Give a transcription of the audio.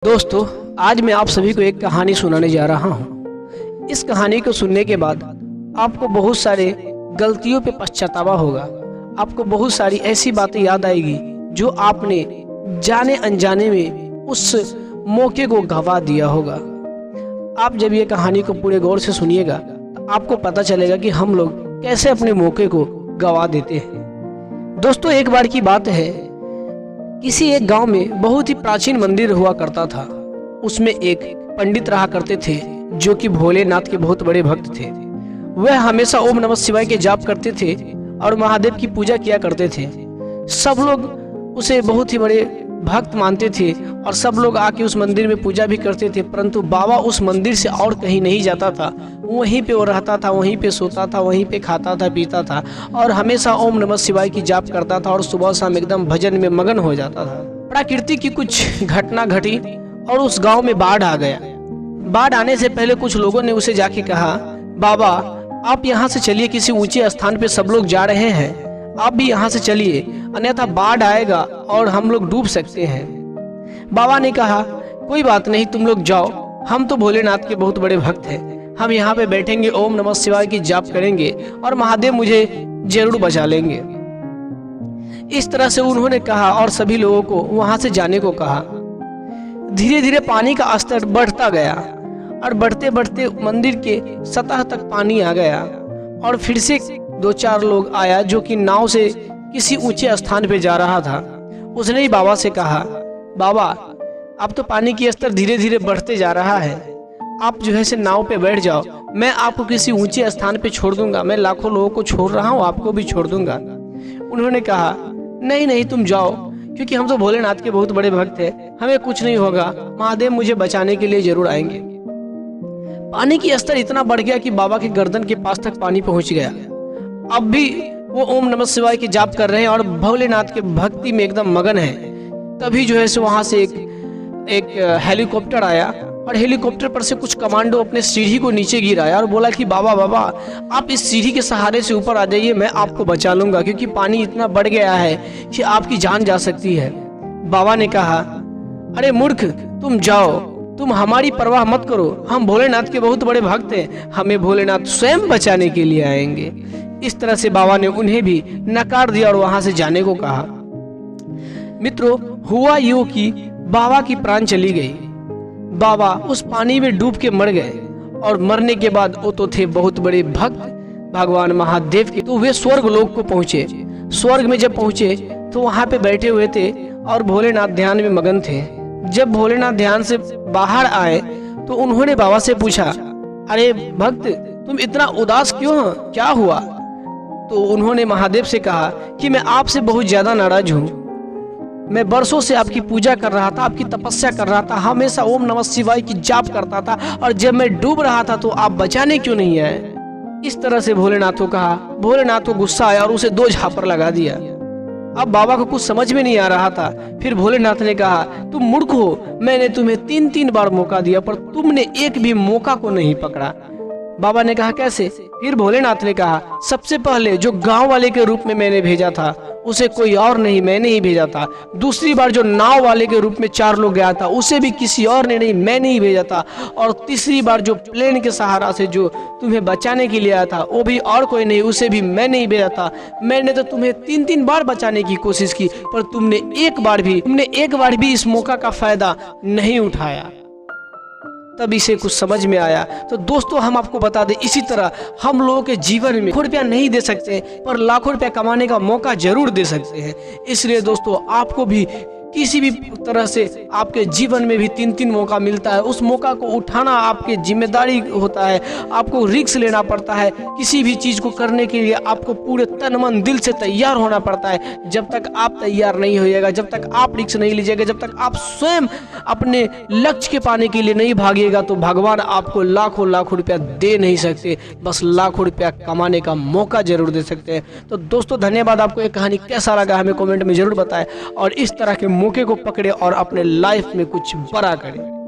दोस्तों, आज मैं आप सभी को एक कहानी सुनाने जा रहा हूँ। इस कहानी को सुनने के बाद आपको बहुत सारे गलतियों पे पछतावा होगा। आपको बहुत सारी ऐसी बातें याद आएगी जो आपने जाने अनजाने में उस मौके को गंवा दिया होगा। आप जब ये कहानी को पूरे गौर से सुनिएगा तो आपको पता चलेगा कि हम लोग कैसे अपने मौके को गंवा देते हैं। दोस्तों, एक बार की बात है, किसी एक गांव में बहुत ही प्राचीन मंदिर हुआ करता था। उसमें एक पंडित रहा करते थे जो कि भोलेनाथ के बहुत बड़े भक्त थे। वह हमेशा ओम नमः शिवाय के जाप करते थे और महादेव की पूजा किया करते थे। सब लोग उसे बहुत ही बड़े भक्त मानते थे और सब लोग आके उस मंदिर में पूजा भी करते थे। परंतु बाबा उस मंदिर से और कहीं नहीं जाता था। वहीं पे वो रहता था, वहीं पे सोता था, वहीं पे खाता था, पीता था और हमेशा ओम नमः शिवाय की जाप करता था और सुबह शाम एकदम भजन में मगन हो जाता था। प्रकृति की कुछ घटना घटी और उस गांव में बाढ़ आ गया। बाढ़ आने से पहले कुछ लोगों ने उसे जाके कहा, बाबा आप यहाँ से चलिए, किसी ऊंचे स्थान पे सब लोग जा रहे हैं, आप भी यहाँ से चलिए, अन्यथा बाढ़ आएगा और हम लोग डूब सकते हैं। बाबा ने कहा, कोई बात नहीं, तुम लोग जाओ, हम तो भोलेनाथ के बहुत बड़े भक्त हैं, हम यहाँ पे बैठेंगे, ओम नमः शिवाय की जाप करेंगे और महादेव मुझे जरूर बचा लेंगे। इस तरह से उन्होंने कहा और सभी लोगों को वहां से जाने को कहा। धीरे धीरे पानी का स्तर बढ़ता गया और बढ़ते बढ़ते मंदिर के सतह तक पानी आ गया और फिर से दो चार लोग आया जो कि नाव से किसी ऊंचे स्थान पे जा रहा था। उसने ही बाबा से कहा, बाबा अब तो पानी की स्तर धीरे धीरे बढ़ते जा रहा है, आप जो है से नाव पे बैठ जाओ, मैं आपको किसी ऊंचे स्थान पे छोड़ दूंगा, मैं लाखों लोगों को छोड़ रहा हूँ, आपको भी छोड़ दूंगा। उन्होंने कहा, नहीं नहीं तुम जाओ, क्योंकि हम तो भोलेनाथ के बहुत बड़े भक्त हैं, हमें कुछ नहीं होगा, महादेव मुझे बचाने के लिए जरूर आएंगे। पानी की स्तर इतना बढ़ गया कि बाबा के गर्दन के पास तक पानी पहुंच गया। अब भी वो ओम नमः शिवाय की जाप कर रहे हैं और भोलेनाथ के भक्ति में एकदम मगन है। तभी जो है से वहां से एक हेलीकॉप्टर आया और हेलीकॉप्टर पर से कुछ कमांडो अपने सीढ़ी को नीचे गिराया और बोला कि बाबा बाबा आप इस सीढ़ी के सहारे से ऊपर आ जाइए, मैं आपको बचा लूंगा, क्योंकि पानी इतना बढ़ गया है कि आपकी जान जा सकती है। बाबा ने कहा, अरे मूर्ख, तुम जाओ, तुम हमारी परवाह मत करो, हम भोलेनाथ के बहुत बड़े भक्त हैं, हमें भोलेनाथ स्वयं बचाने के लिए आएंगे। इस तरह से बाबा ने उन्हें भी नकार दिया और वहां से जाने को कहा। मित्रों, हुआ यूं कि बाबा की प्राण चली गई। बाबा उस पानी में डूब के मर गए और मरने के बाद वो तो थे बहुत बड़े भक्त भगवान महादेव के, तो वे स्वर्ग लोक को पहुंचे। स्वर्ग में जब पहुंचे तो वहां पे बैठे हुए थे और भोलेनाथ ध्यान में मगन थे। जब भोलेनाथ ध्यान से बाहर आए तो उन्होंने बाबा से पूछा, अरे भक्त तुम इतना उदास क्यों हो, क्या हुआ? तो उन्होंने महादेव से कहा कि मैं आपसे बहुत ज्यादा नाराज हूँ, मैं बरसों से आपकी पूजा कर रहा था, आपकी तपस्या कर रहा था, हमेशा ओम नमः शिवाय की जाप करता था और जब मैं डूब रहा था तो आप बचाने क्यों नहीं आए? इस तरह से भोलेनाथ को कहा। भोलेनाथ को गुस्सा आया और उसे 2 झापड़ लगा दिया। अब बाबा को कुछ समझ में नहीं आ रहा था। फिर भोलेनाथ ने कहा, तुम मूर्ख हो, मैंने तुम्हें 3 बार मौका दिया पर तुमने एक भी मौका को नहीं पकड़ा। बाबा ने कहा, कैसे? फिर भोलेनाथ ने कहा, सबसे पहले जो गांव वाले के रूप में मैंने भेजा था उसे कोई और नहीं, मैंने ही भेजा था। दूसरी बार जो नाव वाले के रूप में 4 लोग गया था उसे भी किसी और ने नहीं, मैंने ही भेजा था। और तीसरी बार जो प्लेन के सहारा से जो तुम्हें बचाने के लिए आया था वो भी और कोई नहीं, उसे भी मैंने ही भेजा था। मैंने तो तुम्हें 3 बार बचाने की कोशिश की पर तुमने एक बार भी इस मौका का फायदा नहीं उठाया। तब इसे कुछ समझ में आया। तो दोस्तों, हम आपको बता दें, इसी तरह हम लोगों के जीवन में लाखों रुपया नहीं दे सकते पर लाखों रुपया कमाने का मौका जरूर दे सकते हैं। इसलिए दोस्तों, आपको भी किसी भी तरह से आपके जीवन में भी 3 मौका मिलता है, उस मौका को उठाना आपकी जिम्मेदारी होता है। आपको रिस्क लेना पड़ता है। किसी भी चीज को करने के लिए आपको पूरे तन मन दिल से तैयार होना पड़ता है। जब तक आप तैयार नहीं होइएगा, जब तक आप रिस्क नहीं लीजिएगा, जब तक आप स्वयं अपने लक्ष्य के पाने के लिए नहीं भागिएगा तो भगवान आपको लाखों रुपया दे नहीं सकते, बस लाखों रुपया कमाने का मौका जरूर दे सकते हैं। तो दोस्तों, धन्यवाद। आपको ये कहानी कैसा लगा हमें कमेंट में जरूर बताएं और इस तरह के मौके को पकड़े और अपने लाइफ में कुछ बड़ा करें।